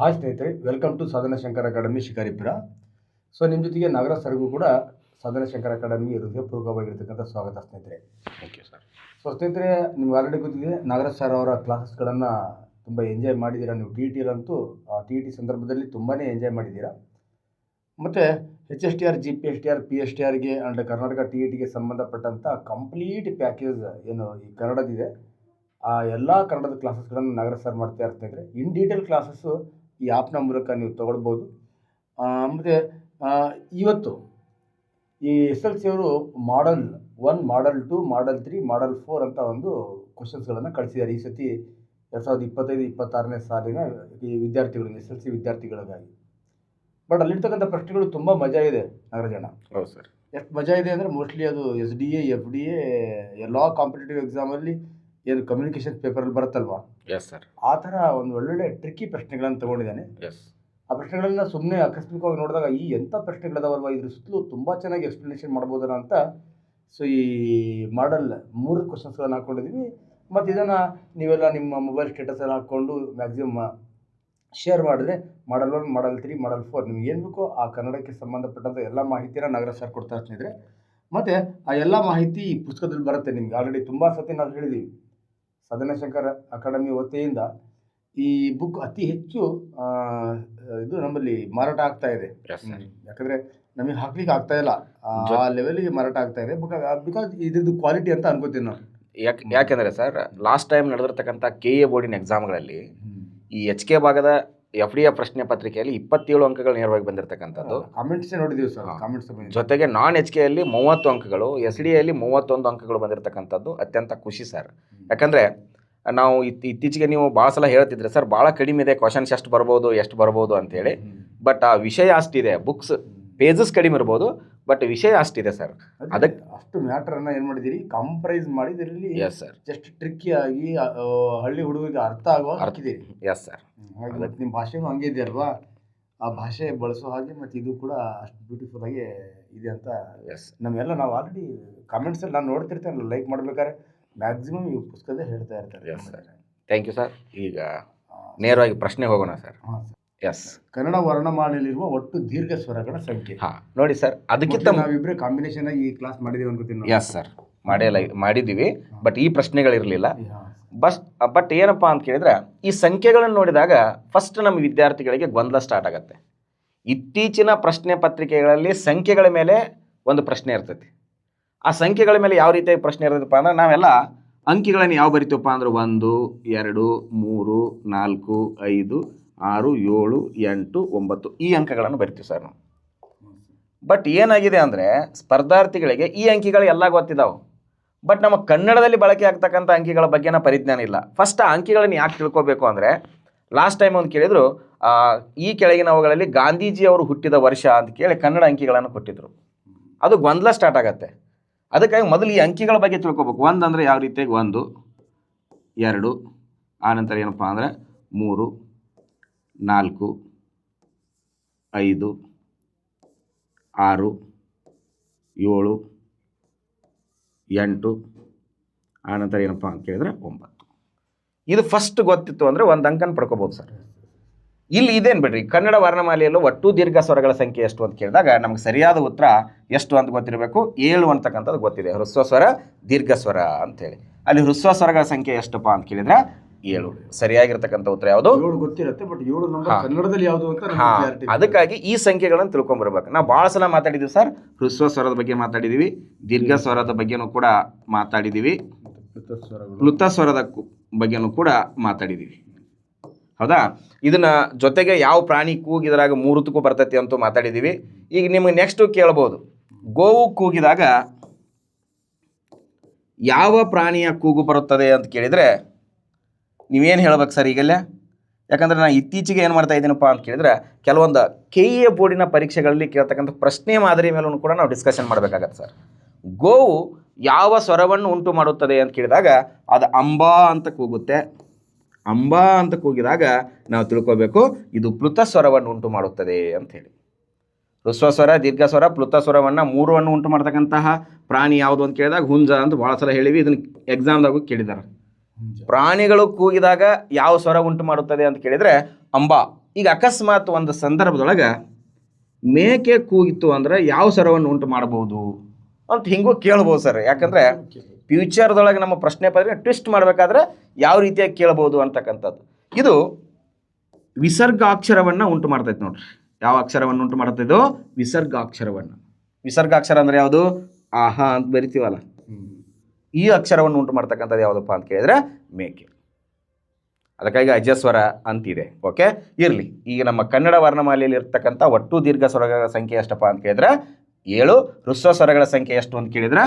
Hi ಸ್ನೇಹಿತರೆ, welcome to Sadhana Shankar academy Shikaripura. So ನಿಮ್ಮ ಜೊತೆಗೆ ನಾಗರಾಜ್ ಸರ್ಗೂ ಕೂಡ ಸಾಧನಾ ಶಂಕರ್ ಅಕಾಡೆಮಿ ಹೃದಯಪೂರ್ವಕವಾಗಿರ್ತಕ್ಕಂಥ ಸ್ವಾಗತ ಸ್ನೇಹಿತರೆ. Okay sir. ಸೊ ಸ್ನೇಹಿತರೆ, ನಿಮ್ಗೆ ಆಲ್ರೆಡಿ ಗೊತ್ತಿದೆ, ನಾಗರಾಜ್ ಸರ್ ಅವರ ಕ್ಲಾಸಸ್ಗಳನ್ನು ತುಂಬ ಎಂಜಾಯ್ ಮಾಡಿದ್ದೀರಾ. ನೀವು ಟಿ ಇ ಟಿಲಂತೂ ಟಿ ಇ ಟಿ ಸಂದರ್ಭದಲ್ಲಿ ತುಂಬಾ ಎಂಜಾಯ್ ಮಾಡಿದ್ದೀರಾ. ಮತ್ತು HSTR, GPSTR, PSTRಗೆ ಆ್ಯಂಡ್ ಕರ್ನಾಟಕ ಟಿ ಇ ಟಿಗೆ ಸಂಬಂಧಪಟ್ಟಂಥ ಕಂಪ್ಲೀಟ್ ಪ್ಯಾಕೇಜ್ ಏನು ಈ ಕನ್ನಡದಿದೆ, ಆ ಎಲ್ಲ ಕನ್ನಡದ ಕ್ಲಾಸಸ್ಗಳನ್ನು ನಾಗರಾಜ್ ಸರ್ ಮಾಡ್ತಾ ಇರ್ತಾಯಿದ್ರೆ. ಇನ್ ಡೀಟೇಲ್ ಕ್ಲಾಸಸ್ಸು ಈ ಆ್ಯಪ್ನ ಮೂಲಕ ನೀವು ತೊಗೊಳ್ಬೋದು. ಮತ್ತು ಇವತ್ತು ಈ SLC ಅವರು ಮಾಡಲ್ 1, ಮಾಡಲ್ 2, ಮಾಡಲ್ 3, ಮಾಡಲ್ 4 ಅಂತ ಒಂದು ಕ್ವಶನ್ಸ್ಗಳನ್ನು ಕಳಿಸಿದ್ದಾರೆ ಈ ಸತಿ 2025-26ನೇ ಸಾಲಿನ ಈ ವಿದ್ಯಾರ್ಥಿಗಳಿಗೆ, SLC ವಿದ್ಯಾರ್ಥಿಗಳಿಗಾಗಿ. ಬಟ್ ಅಲ್ಲಿರ್ತಕ್ಕಂಥ ಪ್ರಶ್ನೆಗಳು ತುಂಬ ಮಜಾ ಇದೆ ನಾಗರಾಜಣ್ಣ. ಹೌದು ಸರ್. ಎಷ್ಟು ಮಜಾ ಇದೆ ಅಂದರೆ ಮೋಸ್ಟ್ಲಿ ಅದು SDA, FDA ಎಲ್ಲ ಕಾಂಪಿಟೇಟಿವ್ ಎಕ್ಸಾಮಲ್ಲಿ ಏನು ಕಮ್ಯುನಿಕೇಷನ್ ಪೇಪರಲ್ಲಿ ಬರುತ್ತಲ್ವಾ, ಎಸ್ ಸರ್, ಆ ಥರ ಒಂದು ಒಳ್ಳೊಳ್ಳೆ ಟ್ರಿಕ್ಕಿ ಪ್ರಶ್ನೆಗಳನ್ನು ತೊಗೊಂಡಿದ್ದಾನೆ. ಎಸ್. ಆ ಪ್ರಶ್ನೆಗಳನ್ನ ಸುಮ್ಮನೆ ಆಕಸ್ಮಿಕವಾಗಿ ನೋಡಿದಾಗ ಈ ಎಂಥ ಪ್ರಶ್ನೆಗಳದಾವಲ್ವ, ಇದ್ರ ಸುತ್ತಲೂ ತುಂಬ ಚೆನ್ನಾಗಿ ಎಕ್ಸ್ಪ್ಲನೇಷನ್ ಮಾಡ್ಬೋದಲ್ಲ ಅಂತ ಸೊ ಈ ಮಾಡಲ್ 3 ಕ್ವಶನ್ಸ್ಗಳನ್ನು ಹಾಕ್ಕೊಂಡಿದ್ದೀವಿ. ಮತ್ತು ಇದನ್ನು ನೀವೆಲ್ಲ ನಿಮ್ಮ ಮೊಬೈಲ್ ಸ್ಟೇಟಸಲ್ಲಿ ಹಾಕ್ಕೊಂಡು ಮ್ಯಾಕ್ಸಿಮಮ್ ಶೇರ್ ಮಾಡಿದ್ರೆ ಮಾಡಲ್ 1, ಮಾಡಲ್ 3, ಮಾಡಲ್ 4 ನಿಮ್ಗೆ ಏನು ಬೇಕೋ ಆ ಕನ್ನಡಕ್ಕೆ ಸಂಬಂಧಪಟ್ಟಂಥ ಎಲ್ಲ ಮಾಹಿತಿನ ನಾಗರಾಜ್ ಸರ್ ಕೊಡ್ತಾ ಸ್ನೇಹಿತರೆ. ಮತ್ತು ಆ ಎಲ್ಲ ಮಾಹಿತಿ ಈ ಪುಸ್ತಕದಲ್ಲಿ ಬರುತ್ತೆ. ನಿಮ್ಗೆ ಆಲ್ರೆಡಿ ತುಂಬ ಸತಿ ನಾವು ಹೇಳಿದ್ದೀವಿ, ಸಾಧನಾ ಶಂಕರ್ ಅಕಾಡೆಮಿ ವತಿಯಿಂದ ಈ ಬುಕ್ ಅತಿ ಹೆಚ್ಚು ಇದು ನಮ್ಮಲ್ಲಿ ಮಾರಾಟ ಆಗ್ತಾ ಇದೆ. ಯಾಕಂದರೆ ನಮಗೆ ಹಾಕ್ಲಿಕ್ಕೆ ಆಗ್ತಾ ಇಲ್ಲ, ಆ ಲೆವೆಲಿಗೆ ಮಾರಾಟ ಆಗ್ತಾ ಇದೆ. ಬಿಕಾಸ್ ಇದ್ರದ್ದು ಕ್ವಾಲಿಟಿ ಅಂತ ಅನ್ಕೋತೀನಿ ನಾವು. ಯಾಕೆಂದರೆ ಸರ್, ಲಾಸ್ಟ್ ಟೈಮ್ ನಡೆದಿರ್ತಕ್ಕಂಥ KA ಬೋರ್ಡಿನ ಎಕ್ಸಾಮ್ಗಳಲ್ಲಿ ಈ HK ಭಾಗದ FDA ಪ್ರಶ್ನೆ ಪತ್ರಿಕೆಯಲ್ಲಿ 27 ಅಂಕಗಳು ನೇರವಾಗಿ ಬಂದಿರತಕ್ಕಂಥದ್ದು. ಕಾಮೆಂಟ್ಸೇ ನೋಡಿದ್ದೀವಿ ಸರ್, ಕಾಮೆಂಟ್ಸ್ ಜೊತೆಗೆ ನಾನ್ HKಯಲ್ಲಿ 30 ಅಂಕಗಳು, SDಯಲ್ಲಿ 31 ಅಂಕಗಳು ಬಂದಿರತಕ್ಕಂಥದ್ದು ಅತ್ಯಂತ ಖುಷಿ ಸರ್. ಯಾಕಂದರೆ ನಾವು ಇತ್ತೀಚೆಗೆ ನೀವು ಭಾಳ ಸಲ ಹೇಳ್ತಿದ್ರೆ ಸರ್, ಭಾಳ ಕಡಿಮೆ ಇದೆ ಕ್ವಶನ್ಸ್, ಎಷ್ಟು ಬರ್ಬೋದು ಅಂತೇಳಿ. ಬಟ್ ಆ ವಿಷಯ ಅಷ್ಟಿದೆ, ಬುಕ್ಸ್ ಪೇಜಸ್ ಕಡಿಮೆ ಇರ್ಬೋದು, ಬಟ್ ವಿಷಯ ಅಷ್ಟಿದೆ ಸರ್. ಅದಕ್ಕೆ ಅಷ್ಟು ಮ್ಯಾಟ್ರನ್ನು ಏನು ಮಾಡಿದ್ದೀರಿ, ಕಂಪ್ರೈಸ್ ಮಾಡಿದಿರಲಿ. Yes sir. ಜಸ್ಟ್ ಟ್ರಿಕ್ಕಿಯಾಗಿ ಹಳ್ಳಿ ಹುಡುಗರಿಗೆ ಅರ್ಥ ಆಗೋ ಹಾಕಿದ್ದೀರಿ. Yes sir. ಹಾಗೆ ನಿಮ್ಮ ಭಾಷೆನೂ ಹಂಗೆ ಇದೆ ಅಲ್ವಾ, ಆ ಭಾಷೆ ಬಳಸೋ ಹಾಗೆ ಮತ್ತು ಇದು ಕೂಡ ಅಷ್ಟು ಬ್ಯೂಟಿಫುಲ್ ಆಗಿ ಇದೆ ಅಂತ. ಎಸ್, ನಾವು ಆಲ್ರೆಡಿ ಕಾಮೆಂಟ್ಸಲ್ಲಿ ನಾನು ನೋಡ್ತಿರ್ತೇನೆ, ಲೈಕ್ ಮಾಡ್ಬೇಕಾದ್ರೆ ಮ್ಯಾಕ್ಸಿಮಮ್ ಈ ಪುಸ್ತಕದೇ ಹೇಳ್ತಾ ಇರ್ತಾರೆ. Yes sir, thank you sir. ಈಗ ನೇರವಾಗಿ ಪ್ರಶ್ನೆ ಹೋಗೋಣ ಸರ್. ಹಾಂ ಸರ್. ಎಸ್, ಕನ್ನಡ ವರ್ಣಮಾಲೆಯಲ್ಲಿರುವ ಒಟ್ಟು ದೀರ್ಘ ಸ್ವರಗಳ ಸಂಖ್ಯೆ. ಹಾಂ ನೋಡಿ ಸರ್, ಅದಕ್ಕಿಂತ ನಾವಿಬ್ಬರೇ ಕಾಂಬಿನೇಷನ್ ಆಗಿ ಈ ಕ್ಲಾಸ್ ಮಾಡಿದ್ದೀವಿ ಅನ್ಕೋತೀನಿ. ಎಸ್ ಸರ್, ಮಾಡಿದ್ದೀವಿ. ಬಟ್ ಈ ಪ್ರಶ್ನೆಗಳಿರಲಿಲ್ಲ. ಬಟ್ ಏನಪ್ಪ ಅಂತ ಕೇಳಿದ್ರೆ, ಈ ಸಂಖ್ಯೆಗಳನ್ನು ನೋಡಿದಾಗ ಫಸ್ಟ್ ನಮ್ಮ ವಿದ್ಯಾರ್ಥಿಗಳಿಗೆ ಗೊಂದಲ ಸ್ಟಾರ್ಟ್ ಆಗುತ್ತೆ. ಇತ್ತೀಚಿನ ಪ್ರಶ್ನೆ ಪತ್ರಿಕೆಗಳಲ್ಲಿ ಸಂಖ್ಯೆಗಳ ಮೇಲೆ ಒಂದು ಪ್ರಶ್ನೆ ಇರ್ತೈತಿ. ಆ ಸಂಖ್ಯೆಗಳ ಮೇಲೆ ಯಾವ ರೀತಿಯಾಗಿ ಪ್ರಶ್ನೆ ಇರ್ತೈತಪ್ಪ ಅಂದ್ರೆ, ನಾವೆಲ್ಲ ಅಂಕಿಗಳನ್ನು ಯಾವ ಬರಿತೀವಪ್ಪ ಅಂದ್ರೆ 1, 2, 3, 4, 5, 6, 7, 8, 9 ಈ ಅಂಕಗಳನ್ನು ಬರಿತೀವಿ ಸರ್ ನಾವು. ಬಟ್ ಏನಾಗಿದೆ ಅಂದರೆ, ಸ್ಪರ್ಧಾರ್ಥಿಗಳಿಗೆ ಈ ಅಂಕಿಗಳು ಎಲ್ಲ ಗೊತ್ತಿದ್ದಾವೆ, ಬಟ್ ನಮ್ಮ ಕನ್ನಡದಲ್ಲಿ ಬಳಕೆ ಆಗ್ತಕ್ಕಂಥ ಅಂಕಿಗಳ ಬಗ್ಗೆನ ಪರಿಜ್ಞಾನ ಇಲ್ಲ. ಫಸ್ಟ್ ಆ ಅಂಕಿಗಳನ್ನು ಯಾಕೆ ತಿಳ್ಕೊಬೇಕು ಅಂದರೆ, ಲಾಸ್ಟ್ ಟೈಮ್ ಒಂದು ಕೇಳಿದರು, ಈ ಕೆಳಗಿನವುಗಳಲ್ಲಿ ಗಾಂಧೀಜಿ ಅವರು ಹುಟ್ಟಿದ ವರ್ಷ ಅಂತ ಕೇಳಿ ಕನ್ನಡ ಅಂಕಿಗಳನ್ನು ಕೊಟ್ಟಿದ್ದರು. ಅದು ಗೊಂದಲ ಸ್ಟಾರ್ಟ್ ಆಗುತ್ತೆ. ಅದಕ್ಕಾಗಿ ಮೊದಲು ಈ ಅಂಕಿಗಳ ಬಗ್ಗೆ ತಿಳ್ಕೊಬೇಕು. 1 ಅಂದರೆ ಯಾವ ರೀತಿಯಾಗಿ 1, 2, ಆನಂತರ ಏನಪ್ಪ ಅಂದರೆ 3, 4, 5, 6, 7, 8, ಆನಂತರ ಏನಪ್ಪ ಅಂತ ಕೇಳಿದ್ರೆ 9. ಇದು ಫಸ್ಟ್ ಗೊತ್ತಿತ್ತು ಅಂದರೆ ಒಂದು ಅಂಕನ ಪಡ್ಕೋಬೋದು ಸರ್. ಇಲ್ಲಿ ಇದೇನು ಬಿಡ್ರಿ, ಕನ್ನಡ ವರ್ಣಮಾಲೆಯಲ್ಲೂ ಒಟ್ಟು ದೀರ್ಘ ಸ್ವರಗಳ ಸಂಖ್ಯೆ ಎಷ್ಟು ಅಂತ ಕೇಳಿದಾಗ ನಮ್ಗೆ ಸರಿಯಾದ ಉತ್ತರ ಎಷ್ಟು ಅಂತ ಗೊತ್ತಿರಬೇಕು. 7 ಅಂತಕ್ಕಂಥದ್ದು ಗೊತ್ತಿದೆ, ಹ್ರಸ್ವ ಸ್ವರ, ದೀರ್ಘ ಸ್ವರ ಅಂತೇಳಿ. ಅಲ್ಲಿ ಹ್ರಸ್ವ ಸ್ವರಗಳ ಸಂಖ್ಯೆ ಎಷ್ಟಪ್ಪ ಅಂತ ಕೇಳಿದ್ರೆ 7. ಸರಿಯಾಗಿರ್ತಕ್ಕಂಥ ಉತ್ತರ ಯಾವುದು? 7 ಗೊತ್ತಿರುತ್ತೆ, ಬಟ್ 7 ನಂಬರ್ ಕನ್ನಡದಲ್ಲಿ ಯಾವುದು ಅಂತ. ಅದಕ್ಕಾಗಿ ಈ ಸಂಖ್ಯೆಗಳನ್ನು ತಿಳ್ಕೊಂಬರ್ಬೇಕು. ನಾವು ಭಾಳ ಸಲ ಮಾತಾಡಿದ್ದೀವಿ ಸರ್, ಹ್ರಸ್ವ ಸ್ವರದ ಬಗ್ಗೆ ಮಾತಾಡಿದ್ದೀವಿ, ದೀರ್ಘ ಸ್ವರದ ಬಗ್ಗೆನೂ ಕೂಡ ಮಾತಾಡಿದ್ದೀವಿ, ಪ್ಲುತ ಸ್ವರದ ಬಗ್ಗೆನೂ ಕೂಡ ಮಾತಾಡಿದ್ದೀವಿ, ಹೌದಾ? ಇದನ್ನ ಜೊತೆಗೆ ಯಾವ ಪ್ರಾಣಿ ಕೂಗಿದ್ರಾಗ 3 ಬರ್ತೈತಿ ಅಂತೂ ಮಾತಾಡಿದ್ದೀವಿ. ಈಗ ನಿಮಗೆ ನೆಕ್ಸ್ಟು ಕೇಳ್ಬೋದು, ಗೋವು ಕೂಗಿದಾಗ ಯಾವ ಪ್ರಾಣಿಯ ಕೂಗು ಬರುತ್ತದೆ ಅಂತ ಕೇಳಿದರೆ ನೀವೇನು ಹೇಳ್ಬೇಕು ಸರ್ ಈಗಲ್ಲೇ? ಯಾಕಂದರೆ ನಾನು ಇತ್ತೀಚೆಗೆ ಏನು ಮಾಡ್ತಾ ಇದ್ದೀನಪ್ಪ ಅಂತ ಕೇಳಿದರೆ, ಕೆಲವೊಂದು KA ಬೋರ್ಡಿನ ಪರೀಕ್ಷೆಗಳಲ್ಲಿ ಕೇಳ್ತಕ್ಕಂಥ ಪ್ರಶ್ನೆ ಮಾದರಿ ಮೇಲೂ ಕೂಡ ನಾವು ಡಿಸ್ಕಷನ್ ಮಾಡಬೇಕಾಗತ್ತೆ ಸರ್. ಗೋವು ಯಾವ ಸ್ವರವನ್ನು ಉಂಟು ಮಾಡುತ್ತದೆ ಅಂತ ಕೇಳಿದಾಗ ಅದು ಅಂಬಾ ಅಂತ ಕೂಗುತ್ತೆ. ಅಂಬಾ ಅಂತ ಕೂಗಿದಾಗ ನಾವು ತಿಳ್ಕೋಬೇಕು ಇದು ಪ್ಲುತ ಸ್ವರವನ್ನು ಉಂಟು ಮಾಡುತ್ತದೆ ಅಂಥೇಳಿ. ಹ್ರಸ್ವ ಸ್ವರ, ದೀರ್ಘ ಸ್ವರ, ಪ್ಲುತ ಸ್ವರವನ್ನು 3 ಉಂಟು ಮಾಡ್ತಕ್ಕಂತಹ ಪ್ರಾಣಿ ಯಾವುದು ಅಂತ ಕೇಳಿದಾಗ ಹುಂಜ ಅಂತ ಭಾಳ ಸಲ ಹೇಳಿವಿ. ಇದನ್ನು ಎಕ್ಸಾಮ್ದಾಗೂ ಕೇಳಿದ್ದಾರೆ. ಪ್ರಾಣಿಗಳು ಕೂಗಿದಾಗ ಯಾವ ಸ್ವರ ಉಂಟು ಮಾಡುತ್ತದೆ ಅಂತ ಕೇಳಿದರೆ ಅಂಬಾ ಈಗ ಅಕಸ್ಮಾತ್ ಒಂದು ಸಂದರ್ಭದೊಳಗೆ ಮೇಕೆ ಕೂಗಿತು ಅಂದ್ರೆ ಯಾವ ಸ್ವರವನ್ನು ಉಂಟು ಮಾಡಬಹುದು ಅಂತ ಹಿಂಗೂ ಕೇಳ್ಬೋದು ಸರ್. ಯಾಕಂದರೆ ಫ್ಯೂಚರ್ದೊಳಗೆ ನಮ್ಮ ಪ್ರಶ್ನೆ ಪತ್ರಿಕೆ ಟ್ವಿಸ್ಟ್ ಮಾಡಬೇಕಾದ್ರೆ ಯಾವ ರೀತಿಯಾಗಿ ಕೇಳ್ಬೋದು ಅಂತಕ್ಕಂಥದ್ದು. ಇದು ವಿಸರ್ಗಾಕ್ಷರವನ್ನು ಉಂಟು ಮಾಡ್ತೈತೆ ನೋಡ್ರಿ. ಯಾವ ಅಕ್ಷರವನ್ನು ಉಂಟು ಮಾಡ್ತೈತೋ ವಿಸರ್ಗಾಕ್ಷರವನ್ನು. ವಿಸರ್ಗಾಕ್ಷರ ಅಂದರೆ ಯಾವುದು? ಆಹಾ ಅಂತ ಬರಿತೀವಲ್ಲ, ಈ ಅಕ್ಷರವನ್ನು ಉಂಟು ಮಾಡ್ತಕ್ಕಂಥದ್ದು ಯಾವುದಪ್ಪ ಅಂತ ಕೇಳಿದ್ರೆ ಮೇಕೆ. ಅದಕ್ಕಾಗಿ ಅಜಸ್ವರ ಅಂತಿದೆ. ಓಕೆ, ಇರಲಿ. ಈಗ ನಮ್ಮ ಕನ್ನಡ ವರ್ಣಮಾಲೆಯಲ್ಲಿ ಇರ್ತಕ್ಕಂಥ ಒಟ್ಟು ದೀರ್ಘ ಸ್ವರಗಳ ಸಂಖ್ಯೆ ಎಷ್ಟಪ್ಪ ಅಂತ ಕೇಳಿದ್ರೆ 7. ಹ್ರಸ್ವ ಸ್ವರಗಳ ಸಂಖ್ಯೆ ಎಷ್ಟು ಅಂತ ಕೇಳಿದ್ರೆ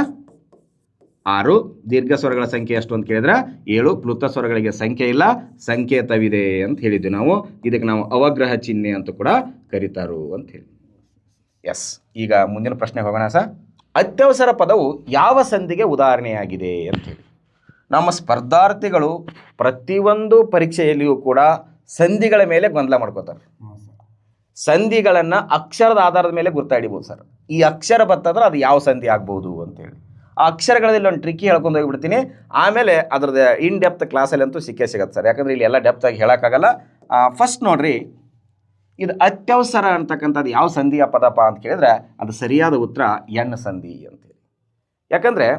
6. ದೀರ್ಘ ಸ್ವರಗಳ ಸಂಖ್ಯೆ ಎಷ್ಟು ಅಂತ ಕೇಳಿದ್ರೆ 7. ಪ್ಲುತ ಸ್ವರಗಳಿಗೆ ಸಂಖ್ಯೆ ಇಲ್ಲ, ಸಂಕೇತವಿದೆ ಅಂತ ಹೇಳಿದ್ವಿ ನಾವು. ಇದಕ್ಕೆ ನಾವು ಅವಗ್ರಹ ಚಿಹ್ನೆ ಅಂತ ಕೂಡ ಕರೀತಾರು ಅಂತ ಹೇಳಿ. ಎಸ್, ಈಗ ಮುಂದಿನ ಪ್ರಶ್ನೆಗೆ ಹೋಗೋಣ ಸರ್. ಅತ್ಯವಸರ ಪದವು ಯಾವ ಸಂಧಿಗೆ ಉದಾಹರಣೆಯಾಗಿದೆ ಅಂತೇಳಿ. ನಮ್ಮ ಸ್ಪರ್ಧಾರ್ಥಿಗಳು ಪ್ರತಿಯೊಂದು ಪರೀಕ್ಷೆಯಲ್ಲಿಯೂ ಕೂಡ ಸಂಧಿಗಳ ಮೇಲೆ ಗೊಂದಲ ಮಾಡ್ಕೋತಾರೆ. ಸಂಧಿಗಳನ್ನು ಅಕ್ಷರದ ಆಧಾರದ ಮೇಲೆ ಗುರ್ತಾಡಿಬೋದು ಸರ್. ಈ ಅಕ್ಷರ ಬರ್ತಂದ್ರೆ ಅದು ಯಾವ ಸಂಧಿ ಆಗ್ಬೋದು ಅಂತೇಳಿ. ಆ ಅಕ್ಷರಗಳಲ್ಲಿ ಒಂದು ಟ್ರಿಕ್ಕಿ ಹೇಳ್ಕೊಂಡು ಹೋಗಿಬಿಡ್ತೀನಿ. ಆಮೇಲೆ ಅದ್ರದ್ದು ಇನ್ ಡೆಪ್ತ್ ಕ್ಲಾಸಲ್ಲಿ ಅಂತೂ ಸಿಕ್ಕೇ ಸಿಗತ್ತೆ ಸರ್. ಯಾಕಂದರೆ ಇಲ್ಲಿ ಎಲ್ಲ ಡೆಪ್ತಾಗಿ ಹೇಳೋಕ್ಕಾಗಲ್ಲ. ಫಸ್ಟ್ ನೋಡ್ರಿ, ಇದು ಅತ್ಯವಸರ ಅಂತಕ್ಕಂಥದ್ದು ಯಾವ ಸಂಧಿಯ ಪದಪ ಅಂತ ಕೇಳಿದ್ರೆ ಅದು ಸರಿಯಾದ ಉತ್ತರ ಎಣ್ಣ ಸಂಧಿ ಅಂತೇಳಿ. ಯಾಕಂದರೆ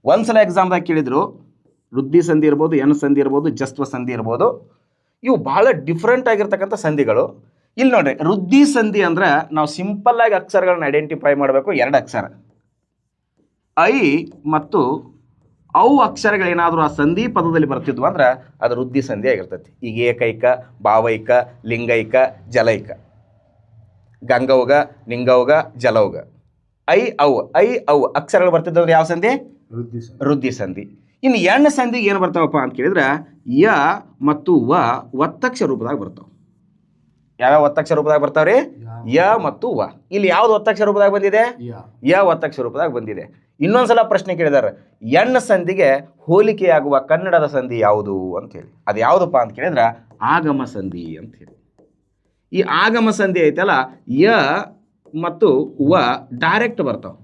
ಒಂದ್ಸಲ ಎಕ್ಸಾಮ್ದಾಗ ಕೇಳಿದ್ರು ವೃದ್ಧಿ ಸಂಧಿ ಇರ್ಬೋದು, ಎಣ್ಣ ಸಂಧಿ ಇರ್ಬೋದು, ಜಸ್ತ್ವ ಸಂಧಿ ಇರ್ಬೋದು. ಇವು ಭಾಳ ಡಿಫ್ರೆಂಟ್ ಆಗಿರ್ತಕ್ಕಂಥ ಸಂಧಿಗಳು. ಇಲ್ಲಿ ನೋಡ್ರಿ, ವೃದ್ಧಿ ಸಂಧಿ ಅಂದ್ರೆ ನಾವು ಸಿಂಪಲ್ಲಾಗಿ ಅಕ್ಷರಗಳನ್ನ ಐಡೆಂಟಿಫೈ ಮಾಡಬೇಕು. 2 ಅಕ್ಷರ ಐ ಮತ್ತು ಅವು ಅಕ್ಷರಗಳೇನಾದರೂ ಆ ಸಂಧಿ ಪದದಲ್ಲಿ ಬರ್ತಿದ್ವು ಅಂದ್ರೆ ಅದು ವೃದ್ಧಿ ಸಂಧಿ ಆಗಿರ್ತೈತಿ. ಈಗ ಏಕೈಕ, ಭಾವೈಕ, ಲಿಂಗೈಕ, ಜಲೈಕ, ಗಂಗೌಗ, ನಿಂಗೌಗ, ಜಲೌಗ, ಐ ಅವು ಅಕ್ಷರಗಳು ಬರ್ತಿದ್ದವ್ರು ಯಾವ ಸಂಧಿ? ವೃದ್ಧಿ ಸಂಧಿ. ಇನ್ನು ಎಣ್ಣ ಸಂಧಿಗೆ ಏನು ಬರ್ತಾವಪ್ಪ ಅಂತ ಕೇಳಿದ್ರೆ ಯ ಮತ್ತು ವ ಒತ್ತಕ್ಷರ ರೂಪದಾಗ ಬರ್ತಾವೆ. ಯಾವ್ಯಾವ ಒತ್ತಕ್ಷರ ರೂಪದಾಗ ಬರ್ತಾವ್ರಿ? ಯ ಮತ್ತು ವ. ಇಲ್ಲಿ ಯಾವ್ದು ಒತ್ತಕ್ಷರ ರೂಪದಾಗ ಬಂದಿದೆ? ಯ ಒತ್ತಕ್ಷರ ರೂಪದಾಗ ಬಂದಿದೆ. ಇನ್ನೊಂದ್ಸಲ ಪ್ರಶ್ನೆ ಕೇಳಿದಾರೆ, ಎಣ್ಣ ಸಂಧಿಗೆ ಹೋಲಿಕೆಯಾಗುವ ಕನ್ನಡದ ಸಂಧಿ ಯಾವುದು ಅಂತ ಹೇಳಿ. ಅದು ಯಾವುದಪ್ಪ ಅಂತ ಕೇಳಿದ್ರೆ ಆಗಮ ಸಂಧಿ ಅಂತ ಹೇಳಿ. ಈ ಆಗಮ ಸಂಧಿ ಐತಲ್ಲ, ಯ ಮತ್ತು ವ ಡೈರೆಕ್ಟ್ ಬರ್ತಾವೆ.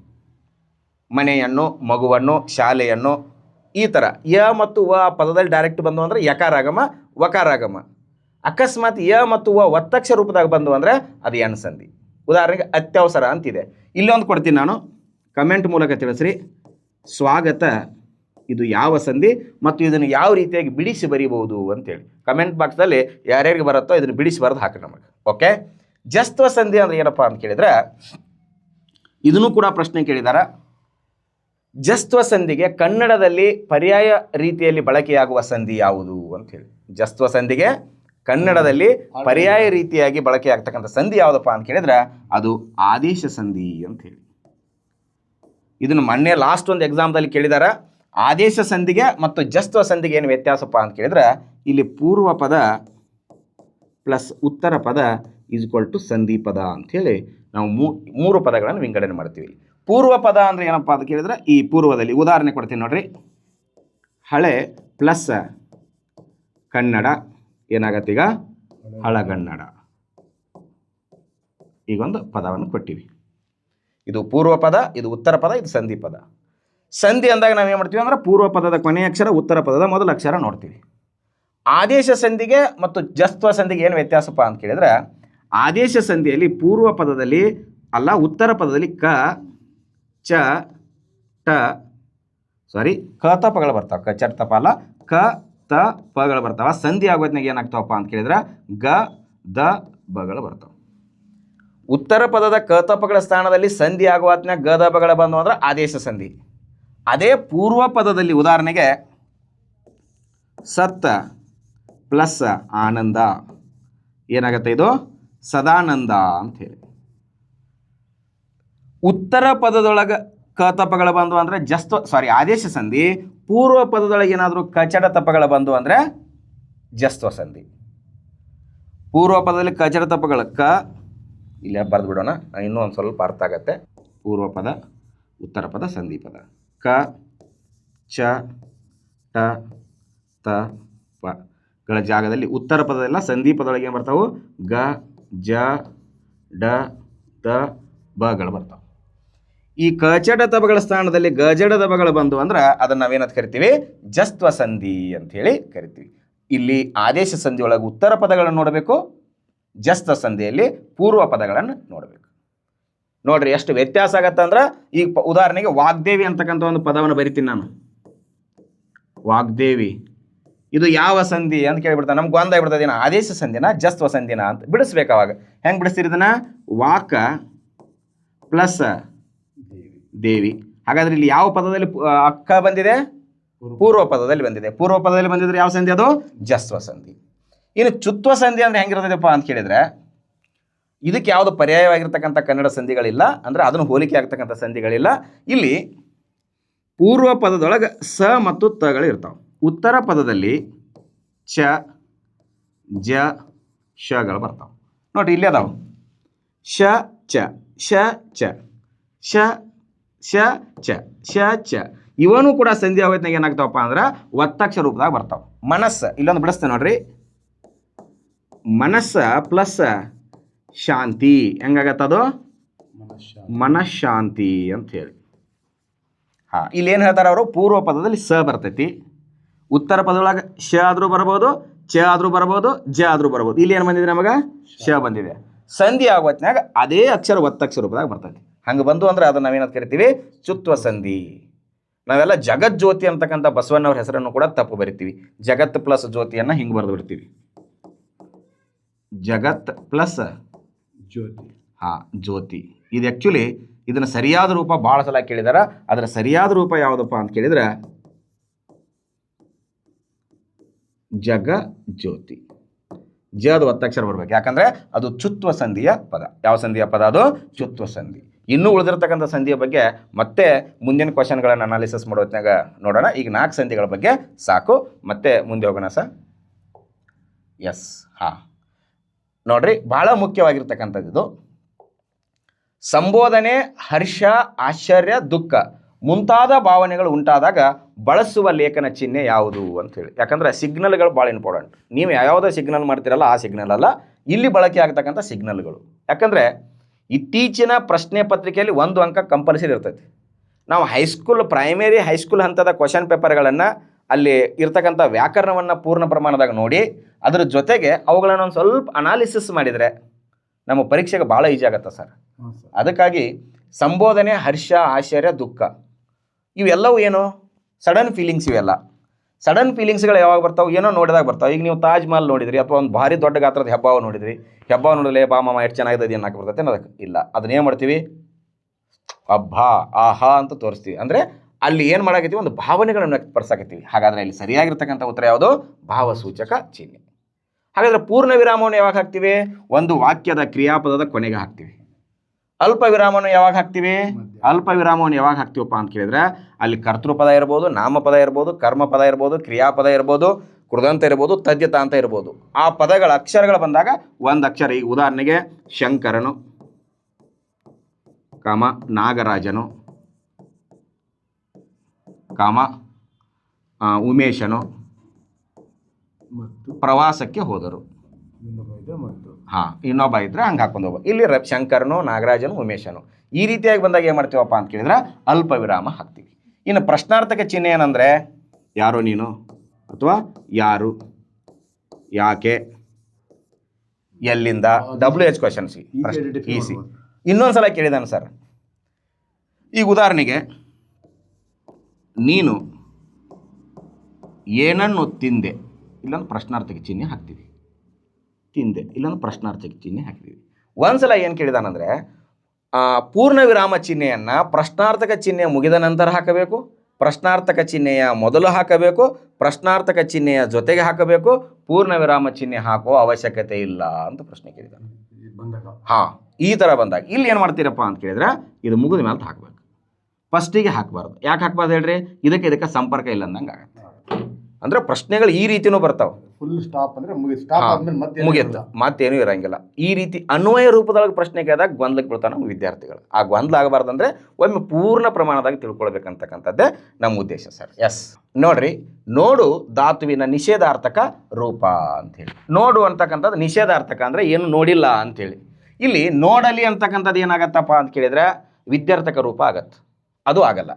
ಮನೆಯನ್ನು, ಮಗುವನ್ನು, ಶಾಲೆಯನ್ನು, ಈ ಥರ ಯ ಮತ್ತು ವ ಪದದಲ್ಲಿ ಡೈರೆಕ್ಟ್ ಬಂದು ಅಂದರೆ ಯಕಾರಾಗಮ, ವಕಾರಾಗಮ. ಅಕಸ್ಮಾತ್ ಯ ಮತ್ತು ವ ಒತ್ತಕ್ಷರ ರೂಪದಾಗ ಬಂದು ಅಂದರೆ ಅದು ಎಣ್ಣ ಸಂಧಿ. ಉದಾಹರಣೆಗೆ ಅತ್ಯವಸರ ಅಂತಿದೆ. ಇಲ್ಲೊಂದು ಕೊಡ್ತೀನಿ ನಾನು, ಕಮೆಂಟ್ ಮೂಲಕ ತಿಳಿಸ್ರಿ. ಸ್ವಾಗತ ಇದು ಯಾವ ಸಂಧಿ ಮತ್ತು ಇದನ್ನು ಯಾವ ರೀತಿಯಾಗಿ ಬಿಡಿಸಿ ಬರೀಬಹುದು ಅಂತೇಳಿ ಕಮೆಂಟ್ ಬಾಕ್ಸ್ದಲ್ಲಿ ಯಾರ್ಯಾರಿಗೆ ಬರುತ್ತೋ ಇದನ್ನು ಬಿಡಿಸಿ ಬರೆದು ಹಾಕಿ ನಮಗೆ. ಓಕೆ, ಜಸ್ತ್ವ ಸಂಧಿ ಅಂದರೆ ಏನಪ್ಪ ಅಂತ ಕೇಳಿದ್ರೆ ಇದನ್ನು ಕೂಡ ಪ್ರಶ್ನೆ ಕೇಳಿದಾರೆ. ಜಸ್ತ್ವ ಸಂಧಿಗೆ ಕನ್ನಡದಲ್ಲಿ ಪರ್ಯಾಯ ರೀತಿಯಲ್ಲಿ ಬಳಕೆಯಾಗುವ ಸಂಧಿ ಯಾವುದು ಅಂತ ಹೇಳಿ. ಜಸ್ತ್ವ ಸಂಧಿಗೆ ಕನ್ನಡದಲ್ಲಿ ಪರ್ಯಾಯ ರೀತಿಯಾಗಿ ಬಳಕೆಯಾಗ್ತಕ್ಕಂಥ ಸಂಧಿ ಯಾವುದಪ್ಪ ಅಂತ ಕೇಳಿದ್ರೆ ಅದು ಆದೇಶ ಸಂಧಿ ಅಂತ ಹೇಳಿ. ಇದನ್ನು ಮೊನ್ನೆ ಲಾಸ್ಟ್ ಒಂದು ಎಕ್ಸಾಮ್ದಲ್ಲಿ ಕೇಳಿದಾರೆ. ಆದೇಶ ಸಂಧಿಗೆ ಮತ್ತು ಜಸ್ತ್ವ ಸಂಧಿಗೆ ಏನು ವ್ಯತ್ಯಾಸಪ್ಪ ಅಂತ ಕೇಳಿದ್ರೆ ಇಲ್ಲಿ ಪೂರ್ವ ಪದ ಪ್ಲಸ್ ಉತ್ತರ ಪದ = ಸಂಧಿ ಪದ ಅಂಥೇಳಿ ನಾವು 3 ಪದಗಳನ್ನು ವಿಂಗಡಣೆ ಮಾಡ್ತೀವಿ. ಪೂರ್ವ ಪದ ಅಂದರೆ ಏನಪ್ಪ ಅಂತ ಕೇಳಿದ್ರೆ ಈ ಪೂರ್ವದಲ್ಲಿ ಉದಾಹರಣೆ ಕೊಡ್ತೀನಿ ನೋಡ್ರಿ. ಹಳೆ ಪ್ಲಸ್ ಕನ್ನಡ ಏನಾಗತ್ತೆ ಈಗ ಹಳಗನ್ನಡ. ಈಗೊಂದು ಪದವನ್ನು ಕೊಟ್ಟಿವಿ. ಇದು ಪೂರ್ವ ಪದ, ಇದು ಉತ್ತರ ಪದ, ಇದು ಸಂಧಿ ಪದ. ಸಂಧಿ ಅಂದಾಗ ನಾವು ಏನು ಮಾಡ್ತೀವಿ ಅಂದ್ರೆ ಪೂರ್ವ ಪದದ ಕೊನೆಯ ಅಕ್ಷರ, ಉತ್ತರ ಪದದ ಮೊದಲ ಅಕ್ಷರ ನೋಡ್ತೀವಿ. ಆದೇಶ ಸಂಧಿಗೆ ಮತ್ತು ಜಸ್ತ್ವ ಸಂಧಿಗೆ ಏನು ವ್ಯತ್ಯಾಸಪ್ಪ ಅಂತ ಕೇಳಿದ್ರೆ ಆದೇಶ ಸಂಧಿಯಲ್ಲಿ ಪೂರ್ವ ಪದದಲ್ಲಿ ಅಲ್ಲ, ಉತ್ತರ ಪದದಲ್ಲಿ ಕ ಚ ಟ ತ ಪಗಳು ಬರ್ತಾವೆ. ಕ ಚ ಟ ಪ ಅಲ್ಲ, ಕ ತ ಪಗಳು ಬರ್ತಾವೆ. ಸಂಧಿ ಆಗೋದ್ನಾಗ ಏನಾಗ್ತಾವಪ್ಪ ಅಂತ ಕೇಳಿದ್ರೆ ಗ ದ ಬಗಳು ಬರ್ತಾವೆ. ಉತ್ತರ ಪದದ ಕತಪಗಳ ಸ್ಥಾನದಲ್ಲಿ ಸಂಧಿ ಆಗುವ ಹೊತ್ತಿನಾಗ ಗ ದ ಬಗಳ ಬಂದು ಅಂದ್ರೆ ಆದೇಶ ಸಂಧಿ. ಅದೇ ಪೂರ್ವ ಪದದಲ್ಲಿ ಉದಾಹರಣೆಗೆ ಸತ್ತ ಪ್ಲಸ್ ಆನಂದ ಏನಾಗುತ್ತೆ ಇದು ಸದಾನಂದ ಅಂಥೇಳಿ. ಉತ್ತರ ಪದದೊಳಗೆ ಕತಪಗಳ ಬಂದು ಅಂದರೆ ಆದೇಶ ಸಂಧಿ. ಪೂರ್ವ ಪದದೊಳಗೆ ಏನಾದರೂ ಕಚಡ ತಪಗಳ ಬಂದು ಅಂದರೆ ಜಸ್ತ್ವ ಸಂಧಿ. ಪೂರ್ವ ಪದದಲ್ಲಿ ಕಚಡ ತಪಗಳು ಕ ಇಲ್ಲಿ ಬರೆದು ಬಿಡೋಣ, ಇನ್ನೂ ಒಂದು ಸ್ವಲ್ಪ ಅರ್ಥ ಆಗತ್ತೆ. ಪೂರ್ವ ಪದ, ಉತ್ತರ ಪದ, ಸಂಧಿ ಪದ. ಕ ಚ ಟ ತ ಪಗಳ ಜಾಗದಲ್ಲಿ ಉತ್ತರ ಪದದೆಲ್ಲ ಸಂಧಿ ಪದದೊಳಗೆ ಏನು ಬರ್ತಾವೆ? ಗ ಜ ಡ ತ ಬಗಳು ಬರ್ತಾವೆ. ಈ ಕಚಡ ತಬಗಳ ಸ್ಥಾನದಲ್ಲಿ ಗಜಡ ದಬಗಳು ಬಂದು ಅಂದ್ರೆ ಅದನ್ನು ನಾವೇನಂತ ಕರಿತೀವಿ? ಜಸ್ತ್ವ ಸಂಧಿ ಅಂತ ಹೇಳಿ ಕರಿತೀವಿ. ಇಲ್ಲಿ ಆದೇಶ ಸಂಧಿ ಒಳಗೆ ಉತ್ತರ ಪದಗಳನ್ನು ನೋಡಬೇಕು, ಜಸ್ತ ಸಂಧಿಯಲ್ಲಿ ಪೂರ್ವ ಪದಗಳನ್ನು ನೋಡಬೇಕು. ನೋಡ್ರಿ ಎಷ್ಟು ವ್ಯತ್ಯಾಸ ಆಗತ್ತಂದ್ರೆ ಈಗ ಉದಾಹರಣೆಗೆ ವಾಗ್ದೇವಿ ಅಂತಕ್ಕಂಥ ಒಂದು ಪದವನ್ನು ಬರಿತೀನಿ ನಾನು. ವಾಗ್ದೇವಿ ಇದು ಯಾವ ಸಂಧಿ ಅಂತ ಕೇಳಿಬಿಡ್ತಾನೆ. ನಮ್ಗೆ ಗೊಂದ ಆಗ್ಬಿಡ್ತದೇನ ಆದೇಶ ಸಂಧಿನ ಜಸ್ತ್ವ ಸಂಧಿನ ಅಂತ ಬಿಡಿಸ್ಬೇಕು. ಅವಾಗ ಹೆಂಗೆ ಬಿಡಿಸ್ತೀರಿ ಇದನ್ನ? ವಾಕ ಪ್ಲಸ್ ದೇವಿ. ಹಾಗಾದ್ರೆ ಇಲ್ಲಿ ಯಾವ ಪದದಲ್ಲಿ ಅಕ್ಕ ಬಂದಿದೆ? ಪೂರ್ವ ಪದದಲ್ಲಿ ಬಂದಿದೆ. ಪೂರ್ವ ಪದದಲ್ಲಿ ಬಂದಿದ್ರೆ ಯಾವ ಸಂಧಿ ಅದು? ಜಸ್ತ್ವ ಸಂಧಿ. ಇನ್ನು ಚುತ್ವ ಸಂಧಿ ಅಂದ್ರೆ ಹೆಂಗಿರ್ತದಪ್ಪ ಅಂತ ಕೇಳಿದ್ರೆ ಇದಕ್ಕೆ ಯಾವುದು ಪರ್ಯಾಯವಾಗಿರ್ತಕ್ಕಂಥ ಕನ್ನಡ ಸಂಧಿಗಳಿಲ್ಲ, ಅಂದ್ರೆ ಅದನ್ನು ಹೋಲಿಕೆ ಆಗ್ತಕ್ಕಂಥ ಸಂಧಿಗಳಿಲ್ಲ. ಇಲ್ಲಿ ಪೂರ್ವ ಪದದೊಳಗೆ ಸ ಮತ್ತು ತಗಳು ಇರ್ತಾವೆ. ಉತ್ತರ ಪದದಲ್ಲಿ ಚ ಜ ಶಗಳು ಬರ್ತಾವೆ. ನೋಡ್ರಿ ಇಲ್ಲಿ ಅದಾವೆ ಶ ಚ ಶ ಚ ಶ ಶ ಚ ಶ ಚ. ಇವನು ಕೂಡ ಸಂಧಿ ಅವತ್ನಾಗ ಏನಾಗ್ತಾವಪ್ಪ ಅಂದ್ರೆ ಒತ್ತಕ್ಷರ ರೂಪದಾಗ ಬರ್ತಾವೆ. ಮನಸ್ಸು ಇಲ್ಲೊಂದು ಬಿಡಿಸ್ತೇನೆ ನೋಡ್ರಿ. ಮನಸ್ಸ ಪ್ಲಸ್ ಶಾಂತಿ ಹೆಂಗಾಗತ್ತದು? ಮನಃಶಾಂತಿ ಅಂತ ಹೇಳಿ. ಹಾಂ, ಇಲ್ಲಿ ಏನು ಹೇಳ್ತಾರೆ ಅವರು? ಪೂರ್ವ ಪದದಲ್ಲಿ ಸ ಬರ್ತೈತಿ, ಉತ್ತರ ಪದದೊಳಗೆ ಶ ಆದರೂ ಬರ್ಬೋದು, ಚ ಆದರೂ ಬರ್ಬೋದು, ಜ ಆದರೂ ಬರ್ಬೋದು. ಇಲ್ಲಿ ಏನು ಬಂದಿದೆ ನಮಗೆ? ಶ ಬಂದಿದೆ. ಸಂಧಿ ಆಗೋತ್ನಾಗ ಅದೇ ಅಕ್ಷರ ಒತ್ತಕ್ಷರ ರೂಪದಾಗ ಬರ್ತೈತಿ. ಹಂಗೆ ಬಂದು ಅಂದ್ರೆ ಅದನ್ನು ನಾವೇನಂತ ಕರಿತೀವಿ? ಚುತ್ವ ಸಂಧಿ. ನಾವೆಲ್ಲ ಜಗಜ್ಯೋತಿ ಅಂತಕ್ಕಂಥ ಬಸವಣ್ಣವ್ರ ಹೆಸರನ್ನು ಕೂಡ ತಪ್ಪು ಬರಿತೀವಿ. ಜಗತ್ ಪ್ಲಸ್ ಜ್ಯೋತಿಯನ್ನು ಹಿಂಗೆ ಬರೆದು ಬಿಡ್ತೀವಿ. ಜಗತ್ ಪ್ಲಸ್ ಜ್ಯೋತಿ. ಹಾಂ, ಜ್ಯೋತಿ. ಇದು ಆ್ಯಕ್ಚುಲಿ ಇದನ್ನು ಸರಿಯಾದ ರೂಪ ಭಾಳ ಸಲ ಕೇಳಿದಾರ. ಅದರ ಸರಿಯಾದ ರೂಪ ಯಾವುದಪ್ಪ ಅಂತ ಕೇಳಿದ್ರೆ ಜಗ ಜ್ಯೋತಿ. ಜ ಅದು ಒತ್ತಕ್ಷರ ಬರ್ಬೇಕು, ಯಾಕಂದ್ರೆ ಅದು ಚುತ್ವ ಸಂಧಿಯ ಪದ. ಯಾವ ಸಂಧಿಯ ಪದ ಅದು? ಚುತ್ವ ಸಂಧಿ. ಇನ್ನೂ ಉಳಿದಿರ್ತಕ್ಕಂಥ ಸಂಧಿಯ ಬಗ್ಗೆ ಮತ್ತೆ ಮುಂದಿನ ಕ್ವಶನ್ಗಳನ್ನು ಅನಾಲಿಸಿಸ್ ಮಾಡೋ ಹೊತ್ನಾಗ ನೋಡೋಣ. ಈಗ 4 ಸಂಧಿಗಳ ಬಗ್ಗೆ ಸಾಕು, ಮತ್ತೆ ಮುಂದೆ ಹೋಗೋಣ ಸರ್. ಎಸ್, ಹಾಂ ನೋಡ್ರಿ, ಬಹಳ ಮುಖ್ಯವಾಗಿರ್ತಕ್ಕಂಥದ್ದು ಇದು. ಸಂಬೋಧನೆ, ಹರ್ಷ, ಆಶ್ಚರ್ಯ, ದುಃಖ ಮುಂತಾದ ಭಾವನೆಗಳು ಉಂಟಾದಾಗ ಬಳಸುವ ಲೇಖನ ಚಿಹ್ನೆ ಯಾವುದು ಅಂತೇಳಿ. ಯಾಕಂದರೆ ಸಿಗ್ನಲ್ಗಳು ಭಾಳ ಇಂಪಾರ್ಟೆಂಟ್. ನೀವು ಯಾವ್ಯಾವುದೋ ಸಿಗ್ನಲ್ ಮಾಡ್ತೀರಲ್ಲ ಆ ಸಿಗ್ನಲ್ ಅಲ್ಲ, ಇಲ್ಲಿ ಬಳಕೆ ಆಗ್ತಕ್ಕಂಥ ಸಿಗ್ನಲ್ಗಳು. ಯಾಕಂದರೆ ಇತ್ತೀಚಿನ ಪ್ರಶ್ನೆ ಪತ್ರಿಕೆಯಲ್ಲಿ 1 ಅಂಕ ಕಂಪಲ್ಸರಿ ಇರ್ತೈತಿ. ನಾವು ಪ್ರೈಮರಿ ಹೈಸ್ಕೂಲ್ ಹಂತದ ಕ್ವಶನ್ ಪೇಪರ್ಗಳನ್ನು ಅಲ್ಲಿ ಇರ್ತಕ್ಕಂಥ ವ್ಯಾಕರಣವನ್ನು ಪೂರ್ಣ ಪ್ರಮಾಣದಾಗ ನೋಡಿ ಅದರ ಜೊತೆಗೆ ಅವುಗಳನ್ನು ಒಂದು ಸ್ವಲ್ಪ ಅನಾಲಿಸಿಸ್ ಮಾಡಿದರೆ ನಮ್ಮ ಪರೀಕ್ಷೆಗೆ ಭಾಳ ಈಜಿ ಆಗುತ್ತೆ ಸರ್. ಅದಕ್ಕಾಗಿ ಸಂಬೋಧನೆ, ಹರ್ಷ, ಆಶ್ಚರ್ಯ, ದುಃಖ ಇವೆಲ್ಲವೂ ಏನು? Sudden feelings. ಇವೆಲ್ಲ ಸಡನ್ ಫೀಲಿಂಗ್ಸ್ಗಳು ಯಾವಾಗ ಬರ್ತಾವೆ? ಏನೋ ನೋಡಿದಾಗ ಬರ್ತಾವೆ. ಈಗ ನೀವು ತಾಜ್ ಮಹಲ್ ನೋಡಿದ್ರಿ ಅಥವಾ ಒಂದು ಭಾರಿ ದೊಡ್ಡ ಗಾತ್ರದ ಹೆಬ್ಬಾವು ನೋಡಿದ್ರಿ. ಹೆಬ್ಬಾವು ನೋಡಲೇ ಬಾ ಮಾಮ ಎಷ್ಟು ಚೆನ್ನಾಗಿದೆ ಅನ್ನಕ್ಕೆ ಬರ್ತೈತೆ ಅನ್ನೋದಕ್ಕೆ ಇಲ್ಲ. ಅದನ್ನೇನು ಮಾಡ್ತೀವಿ? ಅಬ್ಬಾ ಆಹಾ ಅಂತ ತೋರಿಸ್ತೀವಿ. ಅಂದರೆ ಅಲ್ಲಿ ಏನು ಮಾಡಾಕತ್ತೀವಿ? ಒಂದು ಭಾವನೆಗಳನ್ನು ವ್ಯಕ್ತಪಡಿಸಾಕತ್ತೀವಿ. ಹಾಗಾದರೆ ಇಲ್ಲಿ ಸರಿಯಾಗಿರ್ತಕ್ಕಂಥ ಉತ್ತರ ಯಾವುದು? ಭಾವಸೂಚಕ ಚಿಹ್ನೆ. ಹಾಗಾದರೆ ಪೂರ್ಣ ವಿರಾಮವನ್ನು ಯಾವಾಗ ಹಾಕ್ತೀವಿ? ಒಂದು ವಾಕ್ಯದ ಕ್ರಿಯಾಪದದ ಕೊನೆಗೆ ಹಾಕ್ತೀವಿ. ಅಲ್ಪ ವಿರಾಮವನ್ನು ಯಾವಾಗ ಹಾಕ್ತೀವಿ? ಅಲ್ಪ ವಿರಾಮವನ್ನು ಯಾವಾಗ ಹಾಕ್ತೀವಪ್ಪ ಅಂತ ಕೇಳಿದ್ರೆ ಅಲ್ಲಿ ಕರ್ತೃಪದ ಇರ್ಬೋದು, ನಾಮಪದ ಇರ್ಬೋದು, ಕರ್ಮಪದ ಇರ್ಬೋದು, ಕ್ರಿಯಾಪದ ಇರ್ಬೋದು, ಕೃದಂತ ಇರ್ಬೋದು, ತದ್ಯತ ಅಂತ ಇರ್ಬೋದು. ಆ ಪದಗಳ ಅಕ್ಷರಗಳು ಬಂದಾಗ ಒಂದು ಅಕ್ಷರ. ಈಗ ಉದಾಹರಣೆಗೆ ಶಂಕರನು, ಕಾಮ ನಾಗರಾಜನು, ಕಾಮ ಉಮೇಶನು ಮತ್ತು ಪ್ರವಾಸಕ್ಕೆ ಹೋದರು. ಹಾಂ, ಇನ್ನೊಬ್ಬ ಇದ್ರೆ ಹಂಗೆ ಹಾಕೊಂಡು ಹೋಗ್ಬೋದು. ಇಲ್ಲಿ ಶಂಕರನು, ನಾಗರಾಜನು, ಉಮೇಶನು ಈ ರೀತಿಯಾಗಿ ಬಂದಾಗ ಏನು ಮಾಡ್ತೀವಪ್ಪ ಅಂತ ಕೇಳಿದ್ರೆ ಅಲ್ಪ ವಿರಾಮ ಹಾಕ್ತೀವಿ. ಇನ್ನು ಪ್ರಶ್ನಾರ್ಥಕ ಚಿಹ್ನೆ ಏನಂದರೆ ಯಾರೋ ನೀನು ಅಥವಾ ಯಾರು, ಯಾಕೆ, ಎಲ್ಲಿಂದ, WH ಕ್ವಶನ್ಸ್ ಈಸಿ. ಇನ್ನೊಂದು ಸಲ ಕೇಳಿದಾನೆ ಸರ್. ಈಗ ಉದಾಹರಣೆಗೆ ನೀನು ಏನನ್ನು ತಿಂದೆ, ಇಲ್ಲೊಂದು ಪ್ರಶ್ನಾರ್ಥಕ ಚಿಹ್ನೆ ಹಾಕ್ತೀವಿ. ತಿಂದೆ, ಇಲ್ಲೊಂದು ಪ್ರಶ್ನಾರ್ಥಕ ಚಿಹ್ನೆ ಹಾಕ್ತೀವಿ. ಒಂದ್ಸಲ ಏನು ಕೇಳಿದಾನಂದರೆ ಪೂರ್ಣ ವಿರಾಮ ಚಿಹ್ನೆಯನ್ನು ಪ್ರಶ್ನಾರ್ಥಕ ಚಿಹ್ನೆ ಮುಗಿದ ನಂತರ ಹಾಕಬೇಕು, ಪ್ರಶ್ನಾರ್ಥಕ ಚಿಹ್ನೆಯ ಮೊದಲು ಹಾಕಬೇಕು, ಪ್ರಶ್ನಾರ್ಥಕ ಚಿಹ್ನೆಯ ಜೊತೆಗೆ ಹಾಕಬೇಕು, ಪೂರ್ಣ ವಿರಾಮ ಚಿಹ್ನೆ ಹಾಕುವ ಅವಶ್ಯಕತೆ ಇಲ್ಲ ಅಂತ ಪ್ರಶ್ನೆ ಕೇಳಿದಾನೆ. ಹಾಂ, ಈ ಥರ ಬಂದಾಗ ಇಲ್ಲಿ ಏನು ಮಾಡ್ತೀರಪ್ಪ ಅಂತ ಕೇಳಿದ್ರೆ ಇದು ಮುಗಿದ ಮೇಲೆ ಹಾಕಬೇಕು. ಫಸ್ಟಿಗೆ ಹಾಕಬಾರ್ದು. ಯಾಕೆ ಹಾಕಬಾರ್ದು ಹೇಳ್ರಿ? ಇದಕ್ಕೆ ಸಂಪರ್ಕ ಇಲ್ಲ ಅಂದಂಗೆ ಆಗುತ್ತೆ. ಅಂದರೆ ಪ್ರಶ್ನೆಗಳು ಈ ರೀತಿನೂ ಬರ್ತಾವೆ. ಫುಲ್ ಸ್ಟಾಪ್ ಅಂದರೆ ಮುಗಿಯುತ್ತೆ, ಮತ್ತೇನೂ ಇರೋಂಗಿಲ್ಲ. ಈ ರೀತಿ ಅನ್ವಯ ರೂಪದೊಳಗೆ ಪ್ರಶ್ನೆ ಕೇಳಿದಾಗ ಗೊಂದಲಕ್ಕೆ ಬೀಳ್ತಾವೆ ನಮ್ಮ ವಿದ್ಯಾರ್ಥಿಗಳು. ಆ ಗೊಂದಲ ಆಗಬಾರ್ದಂದ್ರೆ ಒಮ್ಮೆ ಪೂರ್ಣ ಪ್ರಮಾಣದಾಗ ತಿಳ್ಕೊಳ್ಬೇಕಂತಕ್ಕಂಥದ್ದೇ ನಮ್ಮ ಉದ್ದೇಶ ಸರ್. ಎಸ್, ನೋಡ್ರಿ, ನೋಡು ಧಾತುವಿನ ನಿಷೇಧಾರ್ಥಕ ರೂಪ ಅಂಥೇಳಿ. ನೋಡು ಅಂತಕ್ಕಂಥದ್ದು ನಿಷೇಧಾರ್ಥಕ ಅಂದರೆ ಏನು ನೋಡಿಲ್ಲ ಅಂಥೇಳಿ. ಇಲ್ಲಿ ನೋಡಲಿ ಅಂತಕ್ಕಂಥದ್ದು ಏನಾಗತ್ತಪ್ಪ ಅಂತ ಕೇಳಿದ್ರೆ ವಿದ್ಯಾರ್ಥಕ ರೂಪ ಆಗತ್ತೆ, ಅದು ಆಗಲ್ಲ.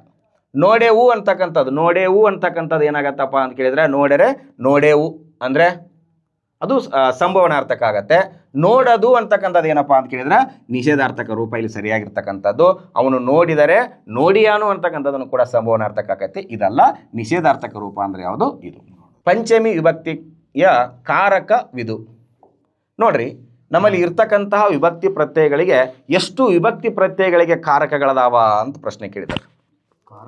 ನೋಡೆವು ಅಂತಕ್ಕಂಥದ್ದು ಏನಾಗತ್ತಪ್ಪ ಅಂತ ಕೇಳಿದ್ರೆ ನೋಡೆರೆ ನೋಡೆವು ಅಂದರೆ ಅದು ಸಂಭವನಾರ್ಥಕ ಆಗತ್ತೆ. ನೋಡೋದು ಅಂತಕ್ಕಂಥದ್ದು ಏನಪ್ಪ ಅಂತ ಕೇಳಿದ್ರೆ ನಿಷೇಧಾರ್ಥಕ ರೂಪ ಇಲ್ಲಿ ಸರಿಯಾಗಿರ್ತಕ್ಕಂಥದ್ದು. ಅವನು ನೋಡಿದರೆ ನೋಡಿಯಾನು ಅಂತಕ್ಕಂಥದ್ದನ್ನು ಕೂಡ ಸಂಭವನಾರ್ಥಕ ಆಗತ್ತೆ. ಇದಲ್ಲ, ನಿಷೇಧಾರ್ಥಕ ರೂಪ ಅಂದರೆ ಯಾವುದು? ಇದು. ಪಂಚಮಿ ವಿಭಕ್ತಿಯ ಕಾರಕವಿದು. ನೋಡ್ರಿ, ನಮ್ಮಲ್ಲಿ ಇರ್ತಕ್ಕಂತಹ ವಿಭಕ್ತಿ ಪ್ರತ್ಯಯಗಳಿಗೆ ಎಷ್ಟು ವಿಭಕ್ತಿ ಪ್ರತ್ಯಯಗಳಿಗೆ ಕಾರಕಗಳದಾವ ಅಂತ ಪ್ರಶ್ನೆ ಕೇಳಿದ್ದಾರೆ.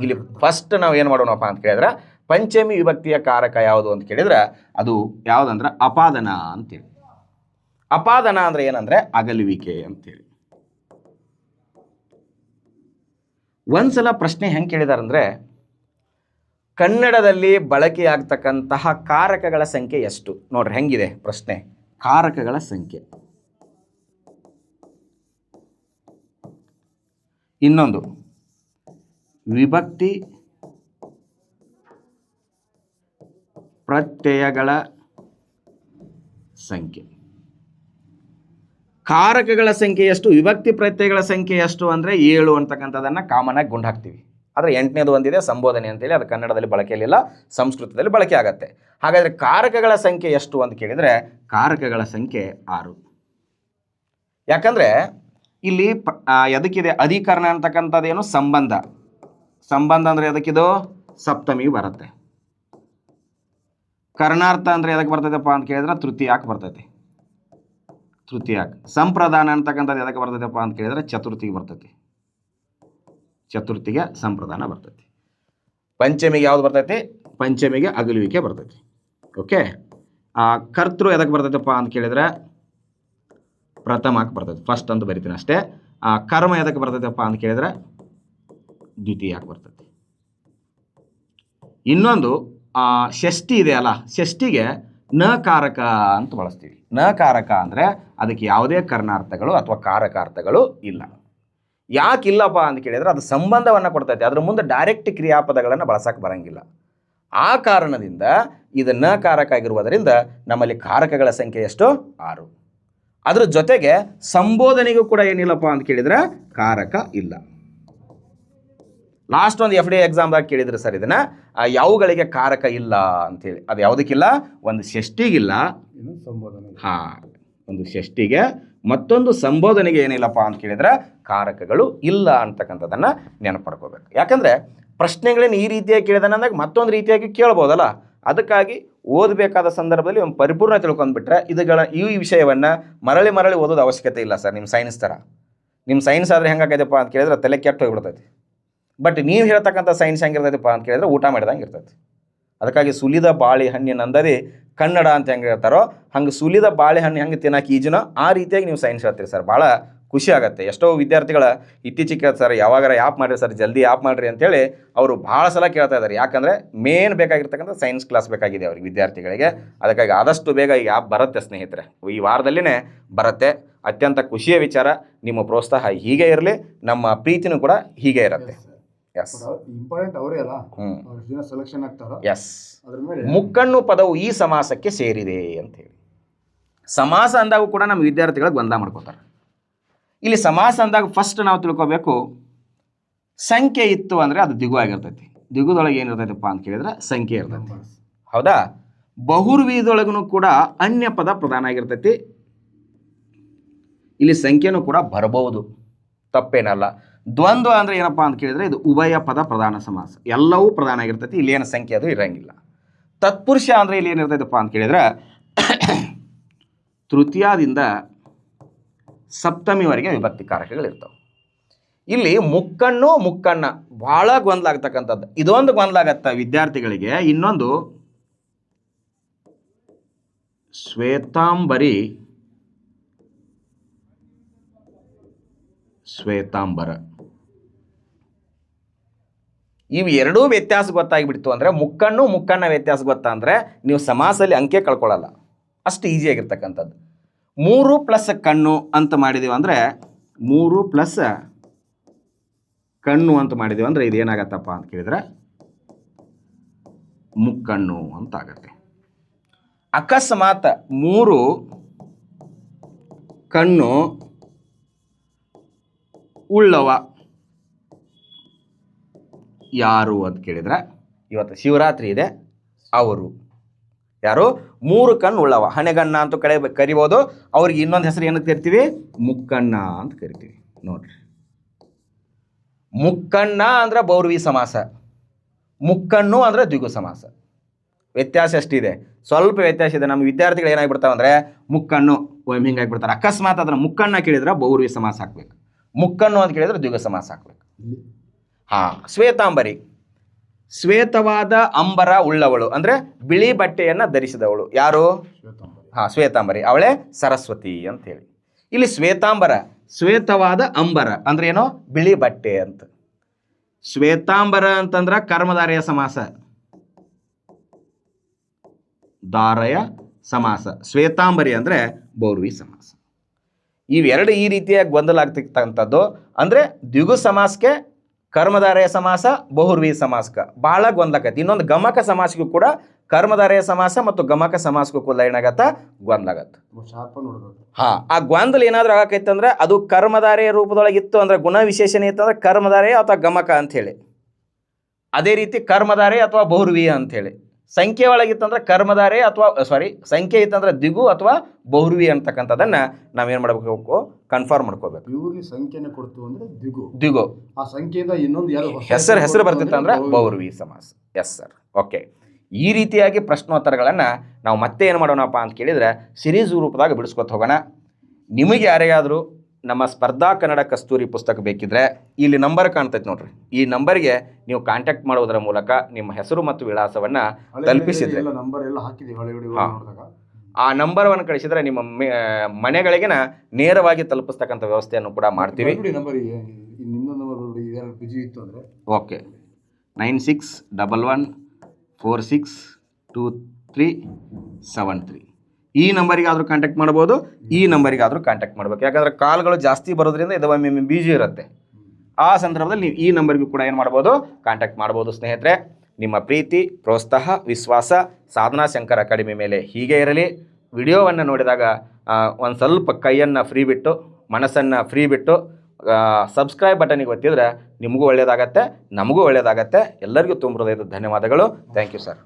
ಇಲ್ಲಿ ಫಸ್ಟ್ ನಾವು ಏನು ಮಾಡೋಣಪ್ಪ ಅಂತ ಕೇಳಿದ್ರೆ, ಪಂಚಮಿ ವಿಭಕ್ತಿಯ ಕಾರಕ ಯಾವುದು ಅಂತ ಕೇಳಿದ್ರೆ ಅದು ಯಾವುದಂದ್ರೆ ಅಪಾದನ ಅಂತೇಳಿ. ಅಪಾದನ ಅಂದ್ರೆ ಏನಂದ್ರೆ ಅಗಲುವಿಕೆ ಅಂತೇಳಿ. ಒಂದ್ಸಲ ಪ್ರಶ್ನೆ ಹೆಂಗೆ ಕೇಳಿದಾರಂದ್ರೆ, ಕನ್ನಡದಲ್ಲಿ ಬಳಕೆಯಾಗ್ತಕ್ಕಂತಹ ಕಾರಕಗಳ ಸಂಖ್ಯೆ ಎಷ್ಟು? ನೋಡ್ರಿ ಹೆಂಗಿದೆ ಪ್ರಶ್ನೆ. ಕಾರಕಗಳ ಸಂಖ್ಯೆ. ಇನ್ನೊಂದು ವಿಭಕ್ತಿ ಪ್ರತ್ಯಯಗಳ ಸಂಖ್ಯೆ. ಕಾರಕಗಳ ಸಂಖ್ಯೆ ಎಷ್ಟು, ವಿಭಕ್ತಿ ಪ್ರತ್ಯಯಗಳ ಸಂಖ್ಯೆ ಎಷ್ಟು ಅಂದರೆ 7 ಅಂತಕ್ಕಂಥದ್ದನ್ನು ಕಾಮನ್ ಆಗಿ ಗುಂಡು ಹಾಕ್ತೀವಿ. ಆದರೆ 8ನೇದು ಒಂದಿದೆ ಸಂಬೋಧನೆ ಅಂತೇಳಿ, ಅದು ಕನ್ನಡದಲ್ಲಿ ಬಳಕೆಯಲ್ಲಿಲ್ಲ, ಸಂಸ್ಕೃತದಲ್ಲಿ ಬಳಕೆ ಆಗತ್ತೆ. ಹಾಗಾದರೆ ಕಾರಕಗಳ ಸಂಖ್ಯೆ ಎಷ್ಟು ಅಂತ ಕೇಳಿದರೆ ಕಾರಕಗಳ ಸಂಖ್ಯೆ 6. ಯಾಕಂದರೆ ಇಲ್ಲಿ ಎದಕ್ಕಿದೆ ಅಧಿಕರಣ ಅಂತಕ್ಕಂಥದ್ದೇನು ಸಂಬಂಧ. ಸಂಬಂಧ ಅಂದರೆ ಎದಕ್ಕಿದು ಸಪ್ತಮಿ ಬರುತ್ತೆ. ಕರ್ಣಾರ್ಥ ಅಂದರೆ ಎದಕ್ಕೆ ಬರ್ತೈತಪ್ಪ ಅಂತ ಕೇಳಿದ್ರೆ ತೃತೀಯಾಕ್ ಬರ್ತೈತಿ. ತೃತೀಯಾಕ್. ಸಂಪ್ರದಾನ ಅಂತಕ್ಕಂಥದ್ದು ಎದಕ್ಕೆ ಬರ್ತೈತಪ್ಪ ಅಂತ ಕೇಳಿದ್ರೆ ಚತುರ್ಥಿಗೆ ಬರ್ತೈತಿ. ಚತುರ್ಥಿಗೆ ಸಂಪ್ರದಾನ ಬರ್ತೈತಿ. ಪಂಚಮಿಗೆ ಯಾವ್ದು ಬರ್ತೈತಿ? ಪಂಚಮಿಗೆ ಅಗಲುವಿಕೆ ಬರ್ತೈತಿ. ಓಕೆ. ಕರ್ತೃ ಎದಕ್ಕೆ ಬರ್ತೈತಪ್ಪ ಅಂತ ಕೇಳಿದ್ರೆ ಪ್ರಥಮಕ್ಕೆ ಬರ್ತೈತಿ. ಫಸ್ಟ್ ಅಂತ ಬರಿತೀನಿ ಅಷ್ಟೇ. ಕರ್ಮ ಎದಕ್ಕೆ ಬರ್ತೈತಪ್ಪ ಅಂತ ಕೇಳಿದ್ರೆ ದ್ವಿತೀಯಕ್ಕೆ ಬರ್ತೈತಿ. ಇನ್ನೊಂದು ಷಷ್ಠಿ ಇದೆ ಅಲ್ಲ, ಷಷ್ಠಿಗೆ ನ ಕಾರಕ ಅಂತ ಬಳಸ್ತೀವಿ. ನ ಕಾರಕ ಅಂದರೆ ಅದಕ್ಕೆ ಯಾವುದೇ ಕರ್ಣಾರ್ಥಗಳು ಅಥವಾ ಕಾರಕಾರ್ಥಗಳು ಇಲ್ಲ. ಯಾಕಿಲ್ಲಪ್ಪ ಅಂತ ಕೇಳಿದ್ರೆ ಅದು ಸಂಬಂಧವನ್ನು ಕೊಡ್ತೈತೆ, ಅದ್ರ ಮುಂದೆ ಡೈರೆಕ್ಟ್ ಕ್ರಿಯಾಪದಗಳನ್ನು ಬಳಸಕ್ಕೆ ಬರಂಗಿಲ್ಲ. ಆ ಕಾರಣದಿಂದ ಇದು ನ ಕಾರಕ ಆಗಿರುವುದರಿಂದ ನಮ್ಮಲ್ಲಿ ಕಾರಕಗಳ ಸಂಖ್ಯೆ ಎಷ್ಟು? 6. ಅದ್ರ ಜೊತೆಗೆ ಸಂಬೋಧನೆಗೂ ಕೂಡ ಏನಿಲ್ಲಪ್ಪ ಅಂತ ಕೇಳಿದ್ರೆ ಕಾರಕ ಇಲ್ಲ. ಲಾಸ್ಟ್ ಒಂದು FD ಎಕ್ಸಾಮ್ದಾಗ ಕೇಳಿದ್ರೆ ಸರ್ ಇದನ್ನ ಯಾವುಗಳಿಗೆ ಕಾರಕ ಇಲ್ಲ ಅಂತೇಳಿ. ಅದು ಯಾವುದಕ್ಕಿಲ್ಲ? ಒಂದು ಷಷ್ಠಿಗಿಲ್ಲ, ಒಂದು ಷಷ್ಠಿಗೆ, ಮತ್ತೊಂದು ಸಂಬೋಧನೆಗೆ ಏನಿಲ್ಲಪ್ಪ ಅಂತ ಕೇಳಿದ್ರೆ ಕಾರಕಗಳು ಇಲ್ಲ ಅಂತಕ್ಕಂಥದ್ದನ್ನು ನೆನಪಡ್ಕೋಬೇಕು. ಯಾಕಂದರೆ ಪ್ರಶ್ನೆಗಳೇನು ಈ ರೀತಿಯಾಗಿ ಕೇಳಿದಾನಂದಾಗ ಮತ್ತೊಂದು ರೀತಿಯಾಗಿ ಕೇಳ್ಬೋದಲ್ಲ. ಅದಕ್ಕಾಗಿ ಓದಬೇಕಾದ ಸಂದರ್ಭದಲ್ಲಿ ಒಂದು ಪರಿಪೂರ್ಣ ತಿಳ್ಕೊಂಡ್ಬಿಟ್ರೆ ಈ ವಿಷಯವನ್ನು ಮರಳಿ ಓದೋದು ಅವಶ್ಯಕತೆ ಇಲ್ಲ ಸರ್. ನಿಮ್ಮ ಸೈನ್ಸ್ ಥರ. ನಿಮ್ಮ ಸೈನ್ಸ್ ಆದರೆ ಹೆಂಗಾಗೈತಪ್ಪ ಅಂತ ಕೇಳಿದ್ರೆ ತಲೆ ಕೆಟ್ಟು ಹೋಗ್ಬಿಡ್ತೈತಿ. ಬಟ್ ನೀವು ಹೇಳ್ತಕ್ಕಂಥ ಸೈನ್ಸ್ ಹೆಂಗಿರ್ತೈತಪ್ಪ ಅಂತ ಕೇಳಿದ್ರೆ ಊಟ ಮಾಡಿದಂಗೆ ಇರ್ತೈತಿ. ಅದಕ್ಕಾಗಿ ಸುಲಿದ ಬಾಳೆಹಣ್ಣಿನಂದರೆ ಕನ್ನಡ ಅಂತ ಹೆಂಗೆ ಹೇಳ್ತಾರೋ ಹಂಗೆ ಸುಲಿದ ಬಾಳೆಹಣ್ಣು ಹೆಂಗೆ ತಿನ್ನಕ್ಕೆ ಈಜುನೋ ಆ ರೀತಿಯಾಗಿ ನೀವು ಸೈನ್ಸ್ ಹೇಳ್ತೀರಿ ಸರ್. ಭಾಳ ಖುಷಿ ಆಗುತ್ತೆ. ಎಷ್ಟೋ ವಿದ್ಯಾರ್ಥಿಗಳ ಇತ್ತೀಚೆಗೆ ಸರ್ ಯಾವಾಗಾರ ಆ್ಯಪ್ ಮಾಡಿರಿ ಸರ್, ಜಲ್ದಿ ಆ್ಯಪ್ ಮಾಡಿರಿ ಅಂತೇಳಿ ಅವರು ಭಾಳ ಸಲ ಕೇಳ್ತಾ ಇದ್ದಾರೆ. ಯಾಕಂದರೆ ಮೇನ್ ಬೇಕಾಗಿರ್ತಕ್ಕಂಥ ಸೈನ್ಸ್ ಕ್ಲಾಸ್ ಬೇಕಾಗಿದೆ ಅವ್ರಿಗೆ, ವಿದ್ಯಾರ್ಥಿಗಳಿಗೆ. ಅದಕ್ಕಾಗಿ ಆದಷ್ಟು ಬೇಗ ಈ ಆ್ಯಪ್ ಬರುತ್ತೆ ಸ್ನೇಹಿತರೆ, ಈ ವಾರದಲ್ಲಿನೇ ಬರುತ್ತೆ. ಅತ್ಯಂತ ಖುಷಿಯ ವಿಚಾರ. ನಿಮ್ಮ ಪ್ರೋತ್ಸಾಹ ಹೀಗೆ ಇರಲಿ, ನಮ್ಮ ಪ್ರೀತಿನೂ ಕೂಡ ಹೀಗೆ ಇರುತ್ತೆ. ಎಸ್, ಇಂಪಾರ್ಟೆಂಟ್ ಅವರೇ ಅಲ್ಲ, ಸೆಲೆಕ್ಷನ್ ಆಗ್ತಾರ. ಎಸ್, ಮುಕ್ಕಣ್ಣು ಪದವು ಈ ಸಮಾಸಕ್ಕೆ ಸೇರಿದೆ ಅಂತ ಹೇಳಿ. ಸಮಾಸ ಅಂದಾಗೂ ಕೂಡ ನಮ್ಮ ವಿದ್ಯಾರ್ಥಿಗಳಿಗೆ ಗೊಂದಲ ಮಾಡ್ಕೋತಾರೆ. ಇಲ್ಲಿ ಸಮಾಸ ಅಂದಾಗ ಫಸ್ಟ್ ನಾವು ತಿಳ್ಕೊಬೇಕು, ಸಂಖ್ಯೆ ಇತ್ತು ಅಂದರೆ ಅದು ದಿಗು ಆಗಿರ್ತೈತಿ. ದಿಗುದೊಳಗೆ ಏನಿರ್ತೈತಪ್ಪ ಅಂತ ಕೇಳಿದ್ರೆ ಸಂಖ್ಯೆ ಇರ್ತೈತಿ. ಹೌದಾ? ಬಹುರ್ವೀದೊಳಗೂ ಕೂಡ ಅನ್ಯ ಪದ ಪ್ರಧಾನ ಆಗಿರ್ತೈತಿ. ಇಲ್ಲಿ ಸಂಖ್ಯೆನೂ ಕೂಡ ಬರಬಹುದು, ತಪ್ಪೇನಲ್ಲ. ದ್ವಂದ್ವ ಅಂದರೆ ಏನಪ್ಪ ಅಂತ ಕೇಳಿದರೆ ಇದು ಉಭಯ ಪದ ಪ್ರಧಾನ ಸಮಾಸ. ಎಲ್ಲವೂ ಪ್ರಧಾನ ಆಗಿರ್ತೈತಿ. ಇಲ್ಲಿ ಏನು ಸಂಖ್ಯೆ ಅದು ಇರಂಗಿಲ್ಲ. ತತ್ಪುರುಷ ಅಂದರೆ ಇಲ್ಲಿ ಏನಿರ್ತೈತಪ್ಪ ಅಂತ ಕೇಳಿದ್ರೆ ತೃತೀಯದಿಂದ ಸಪ್ತಮಿವರೆಗೆ ವಿಭಕ್ತಿ ಕಾರಕಗಳಿರ್ತಾವೆ. ಇಲ್ಲಿ ಮುಕ್ಕಣ್ಣ ಭಾಳ ಗೊಂದಲ ಆಗ್ತಕ್ಕಂಥದ್ದು. ಇದೊಂದು ಗೊಂದಲ ಆಗತ್ತ ವಿದ್ಯಾರ್ಥಿಗಳಿಗೆ. ಇನ್ನೊಂದು ಶ್ವೇತಾಂಬರ. ಇವು ಎರಡೂ ವ್ಯತ್ಯಾಸ ಗೊತ್ತಾಗಿಬಿಡ್ತು ಅಂದರೆ ಮುಕ್ಕಣ್ಣ ವ್ಯತ್ಯಾಸ ಗೊತ್ತಾ ಅಂದರೆ ನೀವು ಸಮಾಸದಲ್ಲಿ ಅಂಕೆ ಕಳ್ಕೊಳ್ಳಲ್ಲ. ಅಷ್ಟು ಈಸಿಯಾಗಿರ್ತಕ್ಕಂಥದ್ದು. 3 + ಕಣ್ಣು ಅಂತ ಮಾಡಿದೀವಿ ಅಂದರೆ 3 + ಕಣ್ಣು ಅಂತ ಮಾಡಿದೀವಿ ಅಂದರೆ ಇದೇನಾಗತ್ತಪ್ಪ ಅಂತ ಕೇಳಿದ್ರೆ ಮುಕ್ಕಣ್ಣು ಅಂತ ಆಗತ್ತೆ. ಅಕಸ್ಮಾತ್ 3 ಕಣ್ಣು ಉಳ್ಳವ ಯಾರು ಅಂತ ಕೇಳಿದ್ರೆ, ಇವತ್ತು ಶಿವರಾತ್ರಿ ಇದೆ ಅವರು, ಯಾರು? 3 ಕಣ್ಣು ಉಳ್ಳವ, ಹಣೆಗಣ್ಣ ಅಂತ ಕರಿಬೋದು. ಅವ್ರಿಗೆ ಇನ್ನೊಂದು ಹೆಸರು ಏನಂತ ಕರಿತೀವಿ? ಮುಕ್ಕಣ್ಣ ಅಂತ ಕರಿತೀವಿ. ನೋಡ್ರಿ, ಮುಕ್ಕಣ್ಣ ಅಂದ್ರೆ ಬಹುರ್ವಿ ಸಮಾಸ, ಮುಕ್ಕಣ್ಣು ಅಂದ್ರೆ ದ್ವಿಗು ಸಮಾಸ. ವ್ಯತ್ಯಾಸ ಎಷ್ಟಿದೆ? ಸ್ವಲ್ಪ ವ್ಯತ್ಯಾಸ ಇದೆ. ನಮ್ಮ ವಿದ್ಯಾರ್ಥಿಗಳು ಏನಾಗ್ಬಿಡ್ತಾವೆ ಅಂದರೆ ಮುಕ್ಕಣ್ಣು ಒಮ್ಮೆ ಹಿಂಗಾಗಿಬಿಡ್ತಾರೆ. ಅಕಸ್ಮಾತ್ ಅದನ್ನು ಮುಕ್ಕಣ್ಣ ಕೇಳಿದ್ರೆ ಬಹುರ್ವಿ ಸಮಾಸ ಹಾಕ್ಬೇಕು, ಮುಕ್ಕಣ್ಣು ಅಂತ ಕೇಳಿದ್ರೆ ದ್ವಿಗು ಸಮಾಸ ಹಾಕ್ಬೇಕು. ಶ್ವೇತಾಂಬರಿ, ಶ್ವೇತವಾದ ಅಂಬರ ಉಳ್ಳವಳು ಅಂದರೆ ಬಿಳಿ ಬಟ್ಟೆಯನ್ನು ಧರಿಸಿದವಳು ಯಾರು? ಶ್ವೇತಾಂಬರಿ, ಅವಳೇ ಸರಸ್ವತಿ ಅಂತ ಹೇಳಿ. ಇಲ್ಲಿ ಶ್ವೇತಾಂಬರ, ಶ್ವೇತವಾದ ಅಂಬರ ಅಂದ್ರೆ ಏನೋ ಬಿಳಿ ಬಟ್ಟೆ ಅಂತ. ಶ್ವೇತಾಂಬರ ಅಂತಂದ್ರ ಕರ್ಮಧಾರೆಯ ಸಮಾಸ, ಧಾರಯ ಸಮಾಸ. ಶ್ವೇತಾಂಬರಿ ಅಂದ್ರೆ ಬಹುರ್ವಿ ಸಮಾಸ. ಇವೆರಡು ಈ ರೀತಿಯಾಗಿ ಗೊಂದಲ ಆಗ್ತಿರ್ತಕ್ಕಂಥದ್ದು. ಅಂದರೆ ದ್ವಿಗು ಸಮಾಸಕ್ಕೆ, ಕರ್ಮಧಾರೆಯ ಸಮಾಸ, ಬಹುರ್ವಿ ಸಮಾಸಕ್ಕೆ ಭಾಳ ಗೊಂದಲಾಗತ್ತೆ. ಇನ್ನೊಂದು ಗಮಕ ಸಮಾಸಕ್ಕೂ ಕೂಡ ಕರ್ಮಧಾರೆಯ ಸಮಾಸ ಮತ್ತು ಗಮಕ ಸಮಾಸಕ್ಕೂ ಕೂಡ ಏನಾಗತ್ತ? ಗೊಂದಲಾಗತ್ತೆ. ಆ ಗೊಂದಲ ಏನಾದರೂ ಆಗಕೈತೆ ಅಂದ್ರೆ ಅದು ಕರ್ಮಧಾರೆಯ ರೂಪದೊಳಗೆ ಇತ್ತು ಅಂದ್ರೆ, ಗುಣ ವಿಶೇಷಣೆ ಇತ್ತು ಅಂದ್ರೆ ಕರ್ಮಧಾರೆ ಅಥವಾ ಗಮಕ ಅಂಥೇಳಿ. ಅದೇ ರೀತಿ ಕರ್ಮಧಾರೆ ಅಥವಾ ಬಹುರ್ವಿ ಅಂಥೇಳಿ. ಸಂಖ್ಯೆ ಒಳಗಿತ್ತಂದ್ರೆ ಕರ್ಮಧಾರೆ ಅಥವಾ ಸಂಖ್ಯೆ ಇತ್ತಂದ್ರೆ ದ್ವಿಗು ಅಥವಾ ಬಹುರ್ವಿ ಅಂತಕ್ಕಂಥದ್ದನ್ನ ನಾವೇನು ಮಾಡಬೇಕು? ಕನ್ಫರ್ಮ್ ಮಾಡ್ಕೋಬೇಕು. ಇವ್ರಿಗೆ ಸಂಖ್ಯೆನ ಕೊಡ್ತು ಅಂದ್ರೆ ದ್ವಿಗು, ಆ ಸಂಖ್ಯೆಯಿಂದ ಇನ್ನೊಂದು ಯಾರು ಹೆಸರು ಬರ್ತಿತ್ತಂದ್ರೆ ಬಹುರ್ವಿ ಸಮಾಸ. Yes sir, okay. ಈ ರೀತಿಯಾಗಿ ಪ್ರಶ್ನೋತ್ತರಗಳನ್ನು ನಾವು ಮತ್ತೆ ಏನು ಮಾಡೋಣಪ್ಪ ಅಂತ ಕೇಳಿದರೆ ಸಿರೀಸ್ ರೂಪದಾಗ ಬಿಡಿಸ್ಕೊತ ಹೋಗೋಣ. ನಿಮಗೆ ಯಾರಿಗಾದರೂ ನಮ್ಮ ಸ್ಪರ್ಧಾ ಕನ್ನಡ ಕಸ್ತೂರಿ ಪುಸ್ತಕ ಬೇಕಿದ್ರೆ ಇಲ್ಲಿ ನಂಬರ್ ಕಾಣ್ತೈತೆ ನೋಡ್ರಿ, ಈ ನಂಬರ್ಗೆ ನೀವು ಕಾಂಟ್ಯಾಕ್ಟ್ ಮಾಡೋದರ ಮೂಲಕ ನಿಮ್ಮ ಹೆಸರು ಮತ್ತು ವಿಳಾಸವನ್ನು ತಲುಪಿಸಿದ್ರೆ, ಆ ನಂಬರನ್ನು ಕಳಿಸಿದ್ರೆ ನಿಮ್ಮ ಮನೆಗಳಿಗೆ ನೇರವಾಗಿ ತಲುಪಿಸ್ತಕ್ಕಂಥ ವ್ಯವಸ್ಥೆಯನ್ನು ಕೂಡ ಮಾಡ್ತೀವಿ. ಓಕೆ, 9611462373. ಈ ನಂಬರಿಗಾದರೂ ಕಾಂಟ್ಯಾಕ್ಟ್ ಮಾಡ್ಬೋದು, ಈ ನಂಬರಿಗಾದರೂ ಕಾಂಟ್ಯಾಕ್ಟ್ ಮಾಡ್ಬೇಕು. ಯಾಕಂದರೆ ಕಾಲ್ಗಳು ಜಾಸ್ತಿ ಬರೋದ್ರಿಂದ ಇದು ಒಮ್ಮೆ ಬಿಜಿ ಇರುತ್ತೆ. ಆ ಸಂದರ್ಭದಲ್ಲಿ ನೀವು ಈ ನಂಬರ್ಗೂ ಕೂಡ ಏನು ಮಾಡ್ಬೋದು? ಕಾಂಟ್ಯಾಕ್ಟ್ ಮಾಡ್ಬೋದು. ಸ್ನೇಹಿತರೆ, ನಿಮ್ಮ ಪ್ರೀತಿ, ಪ್ರೋತ್ಸಾಹ, ವಿಶ್ವಾಸ ಸಾಧನಾ ಶಂಕರ್ ಅಕಾಡೆಮಿ ಮೇಲೆ ಹೀಗೆ ಇರಲಿ. ವಿಡಿಯೋವನ್ನು ನೋಡಿದಾಗ ಒಂದು ಸ್ವಲ್ಪ ಕೈಯನ್ನು ಫ್ರೀ ಬಿಟ್ಟು, ಮನಸ್ಸನ್ನು ಫ್ರೀ ಬಿಟ್ಟು ಸಬ್ಸ್ಕ್ರೈಬ್ ಬಟನಿಗೆ ಒತ್ತಿದ್ರೆ ನಿಮಗೂ ಒಳ್ಳೆಯದಾಗತ್ತೆ, ನಮಗೂ ಒಳ್ಳೆಯದಾಗತ್ತೆ. ಎಲ್ಲರಿಗೂ ತುಂಬ ಹೃದಯದ ಧನ್ಯವಾದಗಳು. Thank you sir.